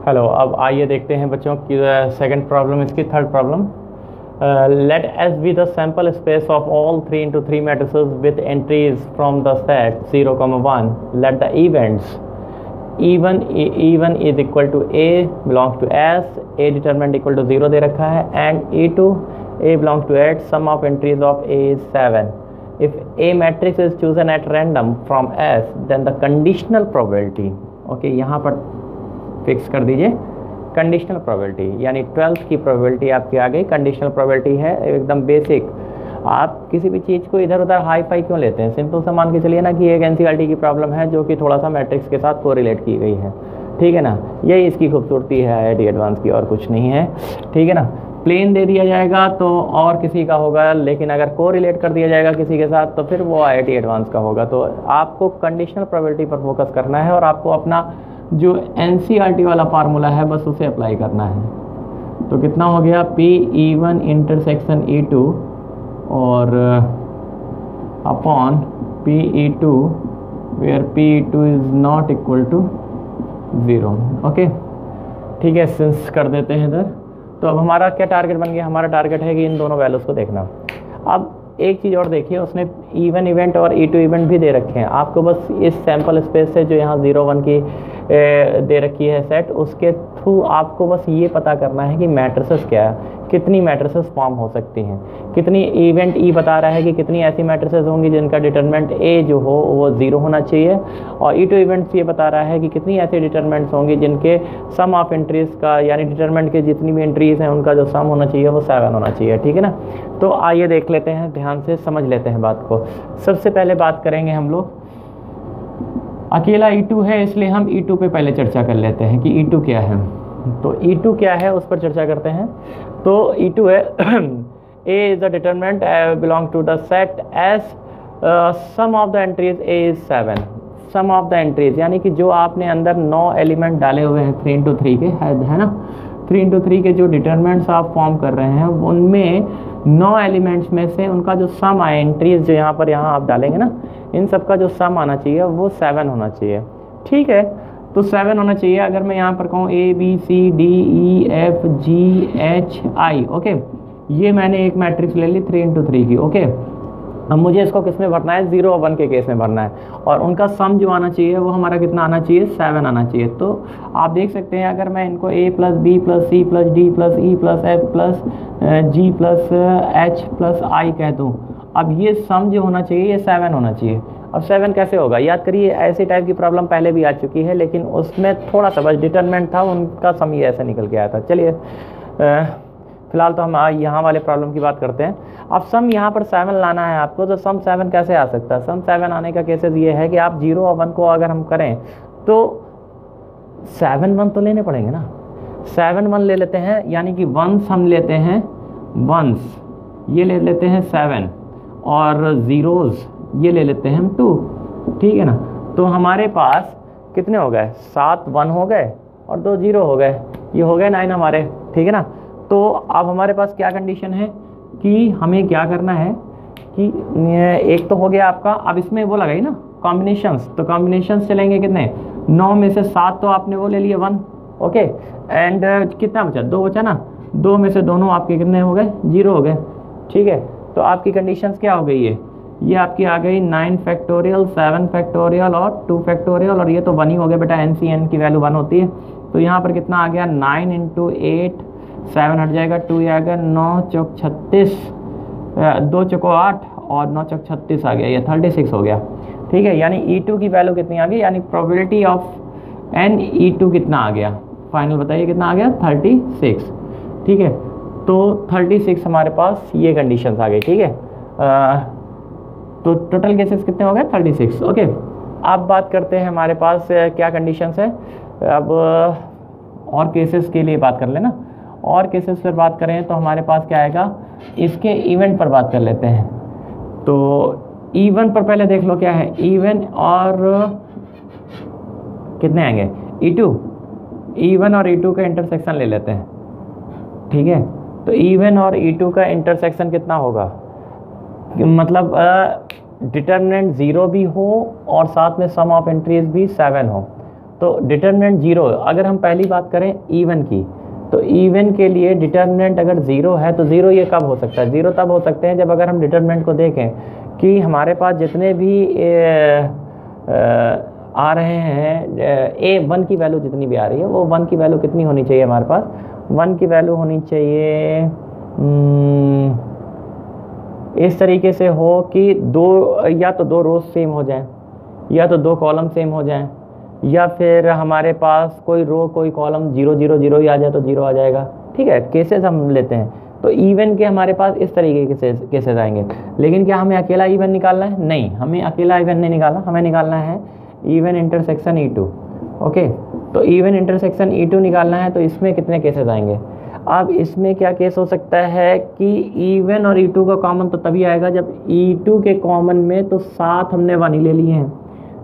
Hello, अब आइए देखते हैं बच्चों की सेकंड प्रॉब्लम, इसकी third problem. Let S be the sample space of all 3x3 matrices with entries from the set 0, 1। Let the events E1 is equal to A belongs to S, A determinant equal to 0 दे रखा है, and E2 A belongs to 8, sum of entries of A is 7। If A matrix is chosen at random from S, then the conditional probability, okay यहाँ पर fix कर दीजिए conditional probability, यानी 12th की probability आपकी आ गई। कंडीशनल प्रोबेबिलिटी है एकदम बेसिक। आप किसी भी चीज़ को इधर उधर हाई फाई क्यों लेते हैं? सिंपल सा मान के चलिए ना कि एक एनसीईआरटी की प्रॉब्लम है जो कि थोड़ा सा मैट्रिक्स के साथ कोरिलेट की गई है, ठीक है ना। यही इसकी खूबसूरती है आईआईटी एडवांस की, और कुछ नहीं है, ठीक है ना। प्लेन दे दिया जाएगा तो और किसी का होगा, लेकिन अगर कोरिलेट कर दिया जाएगा किसी के साथ तो फिर वो आईआईटी एडवांस का होगा। तो आपको कंडीशनल प्रोबेबिलिटी पर फोकस करना है और आपको अपना जो एनसीईआरटी वाला फार्मूला है बस उसे अप्लाई करना है। तो कितना हो गया, P(E1) इंटरसेक्शन E2 और upon P(E2) where P(E2) is not equal to 0। Okay, ठीक है, सिंस कर देते हैं इधर। तो अब हमारा क्या टारगेट बन गया? हमारा टारगेट है कि इन दोनों वैल्यूज़ को देखना। अब एक चीज़ और देखिए, उसने E1 इवेंट और E2 इवेंट भी दे रखे हैं। आपको बस इस सैम्पल स्पेस से जो यहाँ 0, 1 की दे रखी है सेट, उसके थ्रू आपको बस ये पता करना है कि मैट्रिसेस क्या है, कितनी मैट्रिसेस फॉर्म हो सकती हैं, कितनी इवेंट ई बता रहा है कि कितनी ऐसी मैट्रिसेस होंगी जिनका डिटरमिनेंट ए जो हो वो 0 होना चाहिए, और E2 इवेंट्स ये बता रहा है कि कितनी ऐसी डिटरमिनेंट्स होंगी जिनके सम ऑफ एंट्रीज का, यानी डिटरमिनेंट के जितनी भी एंट्रीज हैं उनका जो सम होना चाहिए वो 7 होना चाहिए, ठीक है ना। तो आइए देख लेते हैं, ध्यान से समझ लेते हैं बात को। सबसे पहले बात करेंगे हम लोग, अकेला E2 है इसलिए हम E2 पे पहले चर्चा कर लेते हैं कि E2 क्या है। तो E2 क्या है उस पर चर्चा करते हैं। तो E2 है A is the determinant belong to the set S, sum of the entries A is 7। Sum of the entries यानी कि जो आपने अंदर 9 एलिमेंट डाले हुए हैं 3x3 के, है ना। 3x3 के जो डिटरमिनेंट्स आप फॉर्म कर रहे हैं उनमें 9 एलिमेंट्स में से उनका जो सम आए, एंट्रीज जो यहाँ आप डालेंगे ना, इन सब का जो सम आना चाहिए वो 7 होना चाहिए, ठीक है। तो 7 होना चाहिए। अगर मैं यहाँ पर कहूँ ABCDEFGHI, ओके, ये मैंने एक मैट्रिक्स ले ली 3x3 की, ओके। अब मुझे इसको किस में भरना है? 0 और 1 के केस में भरना है, और उनका सम जो आना चाहिए वो हमारा कितना आना चाहिए? 7 आना चाहिए। तो आप देख सकते हैं, अगर मैं इनको A + B + C + D + E + F + G + H + I कह दूँ, अब ये सम जो होना चाहिए ये 7 होना चाहिए। अब 7 कैसे होगा? याद करिए, ऐसी टाइप की प्रॉब्लम पहले भी आ चुकी है, लेकिन उसमें थोड़ा सा बस डिटरमिनेंट था, उनका सम ये ऐसे निकल के आया था। चलिए फिलहाल तो हम यहाँ वाले प्रॉब्लम की बात करते हैं। अब सम यहाँ पर 7 लाना है आपको, तो सम 7 कैसे आ सकता है? सम 7 आने का केसेस ये है कि आप 0 और 1 को अगर हम करें तो 7 1 तो लेने पड़ेंगे ना। 7 1 ले लेते हैं, यानी कि वंस हम लेते हैं, वंस ये ले लेते हैं 7, और ज़ीरोज़ ये ले लेते हैं हम 2, ठीक है ना। तो हमारे पास कितने हो गए? 7 1 हो गए और 2 0 हो गए, ये हो गए 9 हमारे, ठीक है ना। तो अब हमारे पास क्या कंडीशन है कि हमें क्या करना है कि एक तो हो गया आपका, अब इसमें वो लगाई ना कॉम्बिनेशंस, तो कॉम्बिनेशंस चलेंगे कितने? 9 में से 7 तो आपने वो ले लिए 1, ओके, एंड कितना बचा? 2 बचा ना। 2 में से दोनों आपके कितने हो गए? 0 हो गए, ठीक है। तो आपकी कंडीशंस क्या हो गई? ये आपकी आ गई 9 फैक्टोरियल, 7 फैक्टोरियल और 2 फैक्टोरियल, और ये तो 1 ही हो गया बेटा, NCN की वैल्यू 1 होती है। तो यहाँ पर कितना आ गया? 9 × 8, 7 हट जाएगा, 2 आएगा, 9 चौक 36, 2 चौको 8 और 9 चौक 36 आ गया, ये 36 हो गया, ठीक है। यानी E2 की वैल्यू कितनी आ गई? यानी प्रोबेबिलिटी ऑफ N E2 कितना आ गया? फाइनल बताइए कितना आ गया? 36, ठीक है। तो 36 हमारे पास ये कंडीशंस आ गई, ठीक है। तो टोटल केसेस कितने हो गए? 36, ओके। अब बात करते हैं हमारे पास क्या कंडीशंस है। अब और केसेस के लिए बात कर लेना, और केसेस पर बात करें तो हमारे पास क्या आएगा? इसके इवेंट पर बात कर लेते हैं। तो E1 पर पहले देख लो क्या है। E1 और कितने आएंगे? E1 और E2 का इंटरसेक्शन ले लेते हैं, ठीक है। तो E1 और E2 का इंटरसेक्शन कितना होगा? मतलब डिटरमिनेंट 0 भी हो और साथ में सम ऑफ एंट्रीज भी 7 हो, तो डिटर्मिनेंट 0, अगर हम पहली बात करें इवन की, तो इवन के लिए डिटर्मिनेंट अगर 0 है तो 0 ये कब हो सकता है? 0 तब हो सकते हैं जब अगर हम डिटर्मिनेंट को देखें कि हमारे पास जितने भी आ रहे हैं A1 की वैल्यू जितनी भी आ रही है वो 1 की वैल्यू कितनी होनी चाहिए हमारे पास? 1 की वैल्यू होनी चाहिए इस तरीके से हो कि या तो दो रोज सेम हो जाएं, या तो दो कॉलम सेम हो जाएं, या फिर हमारे पास कोई रो कोई कॉलम 0 0 0 ही आ जाए तो 0 आ जाएगा। ठीक है, केसेस हम लेते हैं। तो इवन के हमारे पास इस तरीके के केसेस आएंगे। लेकिन क्या हमें अकेला इवन निकालना है? नहीं, हमें अकेला इवन नहीं निकालना, हमें निकालना है इवन इंटरसेक्शन E2। ओके, तो इवन इंटरसेक्शन E2 निकालना है, तो इसमें कितने केसेस आएंगे? अब इसमें क्या केस हो सकता है कि इवन और E2 का कॉमन तो तभी आएगा जब E2 के कॉमन में तो 7 हमने 1 ही ले लिए हैं,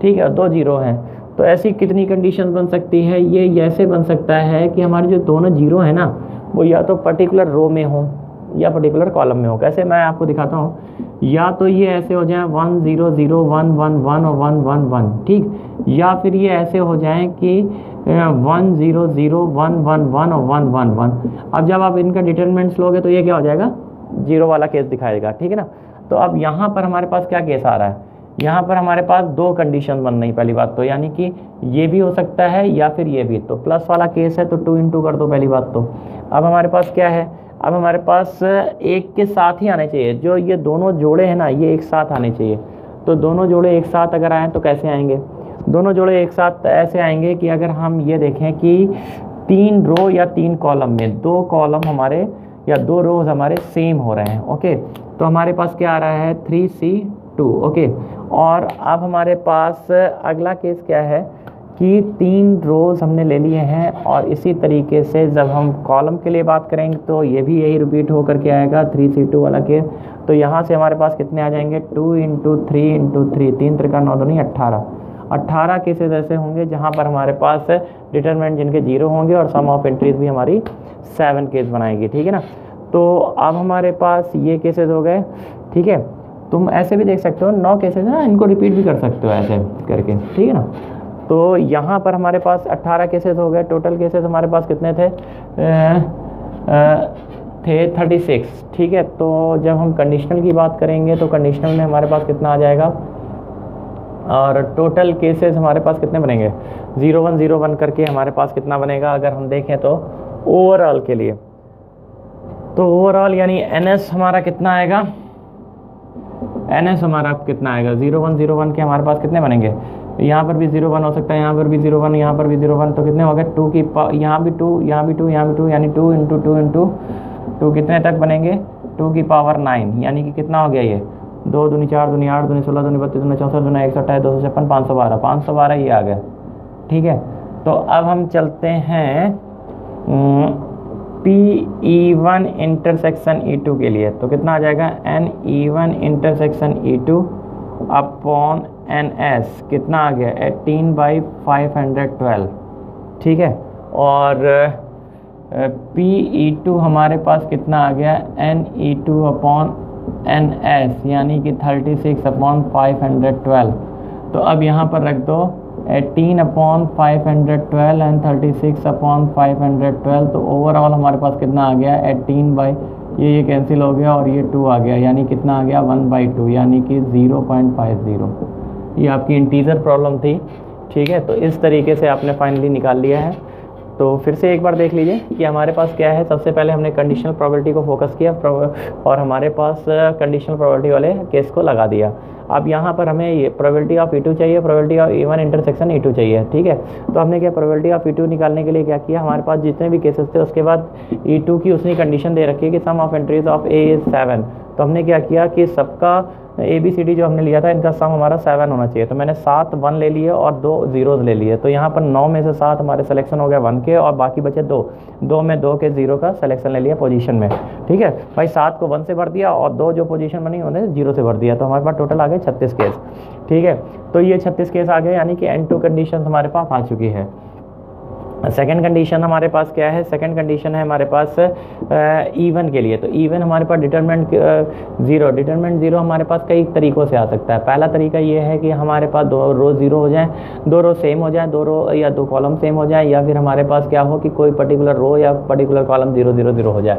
ठीक है, 2 0 हैं। तो ऐसी कितनी कंडीशन बन सकती है? ये ऐसे बन सकता है कि हमारे जो दोनों 0 है ना, वो या तो पर्टिकुलर रो में हो या पर्टिकुलर कॉलम में हो। कैसे, मैं आपको दिखाता हूँ। या तो ये ऐसे हो जाए 1 0 0 1 1 1 और 1 1 1, ठीक, या फिर ये ऐसे हो जाए कि 1 0 0 1 1 1 और 1 1 1। अब जब आप इनका डिटरमिनेंट्स लोगे तो ये क्या हो जाएगा? 0 वाला केस दिखाएगा, ठीक है ना। तो अब यहाँ पर हमारे पास क्या केस आ रहा है? यहाँ पर हमारे पास 2 कंडीशन बन रही। पहली बात तो यानी कि ये भी हो सकता है या फिर ये भी। तो प्लस वाला केस है तो 2 × कर दो पहली बात तो। अब हमारे पास क्या है? अब हमारे पास एक के साथ ही आने चाहिए, जो ये दोनों जोड़े हैं ना, ये एक साथ आने चाहिए। तो दोनों जोड़े एक साथ अगर आए तो कैसे आएंगे? दोनों जोड़े एक साथ ऐसे आएंगे कि अगर हम ये देखें कि 3 रो या 3 कॉलम में 2 कॉलम हमारे या 2 रोज हमारे सेम हो रहे हैं। ओके, तो हमारे पास क्या आ रहा है? 3C2। ओके, और अब हमारे पास अगला केस क्या है कि 3 रोज हमने ले लिए हैं, और इसी तरीके से जब हम कॉलम के लिए बात करेंगे तो ये भी यही रिपीट होकर के आएगा 3C2 वाला केस। तो यहाँ से हमारे पास कितने आ जाएंगे? 2 × 3 × 3, 3 × 9 2 18 केसेस ऐसे होंगे जहाँ पर हमारे पास डिटरमिनेंट जिनके 0 होंगे और सम ऑफ एंट्रीज भी हमारी 7 केस बनाएगी, ठीक है ना। तो अब हमारे पास ये केसेस हो गए, ठीक है। तुम ऐसे भी देख सकते हो 9 केसेस है ना, इनको रिपीट भी कर सकते हो ऐसे करके, ठीक है ना। तो यहाँ पर हमारे पास 18 केसेस हो गए। टोटल केसेस हमारे पास कितने थे? 36, ठीक है। तो जब हम कंडीशनल की बात करेंगे तो कंडीशनल में हमारे पास कितना आ जाएगा, और टोटल केसेस हमारे पास कितने बनेंगे? 0 1 0 1 करके हमारे पास कितना बनेगा अगर हम देखें तो ओवरऑल के लिए? तो ओवरऑल यानी NS हमारा कितना आएगा? NS हमारा कितना आएगा? 0 1 0 1 के हमारे पास कितने बनेंगे? यहाँ पर भी 0 1 हो सकता है, यहाँ पर भी 0 1, यहाँ पर भी 0 1, तो कितने हो गए? 2 की यहाँ भी 2, यहाँ भी 2, यहाँ भी 2, यानी 2 × 2 × 2 कितने तक बनेंगे? 2 की पावर 9, यानी कि कितना हो गया ये? 2 दूनी 4 दूनी 8 दूनी 16 दूनी 32 दूनी 64 दूनी 128 256 512 512 ये आ गया, ठीक है। तो अब हम चलते हैं PE1 इंटरसेक्शन E2 के लिए। तो कितना आ जाएगा? NE1 intersection E2 upon NS कितना आ गया? 18/512, ठीक है। और PE2 हमारे पास कितना आ गया? NE2 अपॉन NS यानी कि 36/512। तो अब यहाँ पर रख दो 18/512 एंड 36/512। तो ओवरऑल हमारे पास कितना आ गया? 18 ये कैंसिल हो गया और ये 2 आ गया, यानी कितना आ गया? 1/2 यानी कि 0.50। ये आपकी इंटीजर प्रॉब्लम थी, ठीक है। तो इस तरीके से आपने फाइनली निकाल लिया है। तो फिर से एक बार देख लीजिए कि हमारे पास क्या है। सबसे पहले हमने कंडीशनल प्रोबेबिलिटी को फोकस किया और हमारे पास कंडीशनल प्रोबेबिलिटी वाले केस को लगा दिया। अब यहाँ पर हमें ये प्रोबेबिलिटी ऑफ E2 चाहिए, probability of E1 intersection E2 चाहिए, ठीक है। तो हमने क्या प्रोबेबिलिटी ऑफ E2 निकालने के लिए क्या किया? हमारे पास जितने भी केसेस थे उसके बाद E2 की उसने कंडीशन दे रखी है कि sum of entries of A is 7। तो हमने क्या किया कि सबका ABCD जो हमने लिया था इनका सम हमारा 7 होना चाहिए। तो मैंने 7 1 ले लिए और 2 0 ले लिए। तो यहाँ पर 9 में से 7 हमारे सिलेक्शन हो गया 1 के, और बाकी बचे 2 में 2 के 0 का सिलेक्शन ले लिया पोजीशन में, ठीक है भाई। 7 को 1 से भर दिया और 2 जो पोजीशन बनी उन्हें 0 से भर दिया। तो हमारे पास टोटल आ गए 36 केस, ठीक है। तो ये 36 केस आ गए, यानी कि N2 कंडीशन हमारे पास आ चुकी है। सेकंड कंडीशन हमारे पास क्या है, सेकंड कंडीशन है हमारे पास इवन के लिए। तो इवन हमारे पास डिटरमिनेंट ज़ीरो हमारे पास कई तरीक़ों से आ सकता है। पहला तरीका ये है कि हमारे पास दो रो ज़ीरो हो जाएं, दो रो सेम हो जाएं, दो रो या दो कॉलम सेम हो जाएं, या फिर हमारे पास क्या हो कि कोई पर्टिकुलर रो या पर्टिकुलर कॉलम 0 0 0 हो जाए,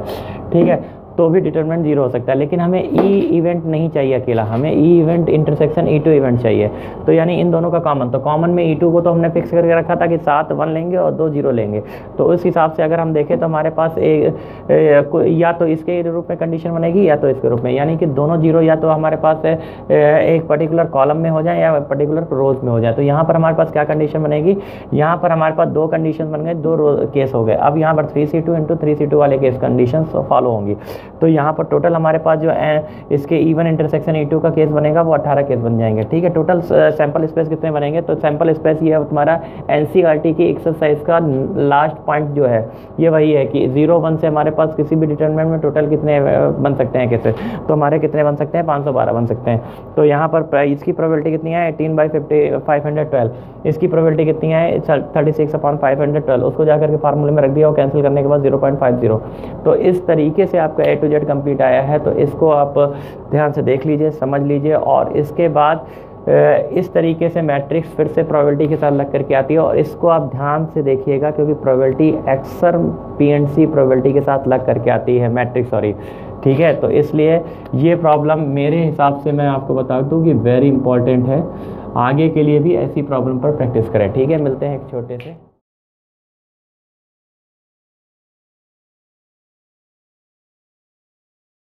ठीक है, तो भी डिटरमिनेंट 0 हो सकता है। लेकिन हमें ई इवेंट नहीं चाहिए अकेला, हमें E event intersection E two event चाहिए। तो यानी इन दोनों का कॉमन, तो कॉमन में ई टू को तो हमने फिक्स करके रखा था कि 7 1 लेंगे और 2 0 लेंगे। तो उस हिसाब से अगर हम देखें तो हमारे पास या तो इसके रूप में कंडीशन बनेगी या तो इसके रूप में, यानी कि दोनों 0 या तो हमारे पास एक पर्टिकुलर कॉलम में हो जाए या पर्टिकुलर रोज में हो जाए। तो यहाँ पर हमारे पास क्या कंडीशन बनेगी, यहाँ पर हमारे पास दो कंडीशन बन गए, दो केस हो गए। अब यहाँ पर 3C2 × 3C2 वाले केस कंडीशन फॉलो होंगी। तो यहाँ पर टोटल हमारे पास जो इसके इवन इंटरसेक्शन E2 का केस बनेगा वो 18 केस बन जाएंगे, ठीक है। टोटल सैंपल स्पेस कितने बनेंगे, तो सैंपल स्पेस ये तुम्हारा NCERT की एक्सरसाइज का लास्ट पॉइंट जो है ये वही है कि 0 1 से हमारे पास किसी भी डिटरमिनेंट में टोटल कितने बन सकते हैं केसेस, तो हमारे कितने बन सकते हैं, 512 बन सकते हैं। तो यहाँ पर इसकी प्रोबेबिलिटी कितनी है, 18/512। इसकी प्रोबेबिलिटी कितनी है, 36/512। उसको जाकर के फार्मूले में रख दिया और कैंसिल करने के बाद 0.50। तो इस तरीके से आपका A to Z कंप्लीट आया है। तो इसको आप ध्यान से देख लीजिए, समझ लीजिए, और इसके बाद इस तरीके से मैट्रिक्स फिर से प्रोबेबिलिटी के साथ लग करके आती है। और इसको आप ध्यान से देखिएगा क्योंकि प्रोबेबिलिटी अक्सर PNC प्रोबेबिलिटी के साथ लग करके आती है, मैट्रिक्स सॉरी, ठीक है। तो इसलिए ये प्रॉब्लम मेरे हिसाब से मैं आपको बता दूं कि वेरी इंपॉर्टेंट है। आगे के लिए भी ऐसी प्रॉब्लम पर प्रैक्टिस करें, ठीक है। मिलते हैं एक छोटे से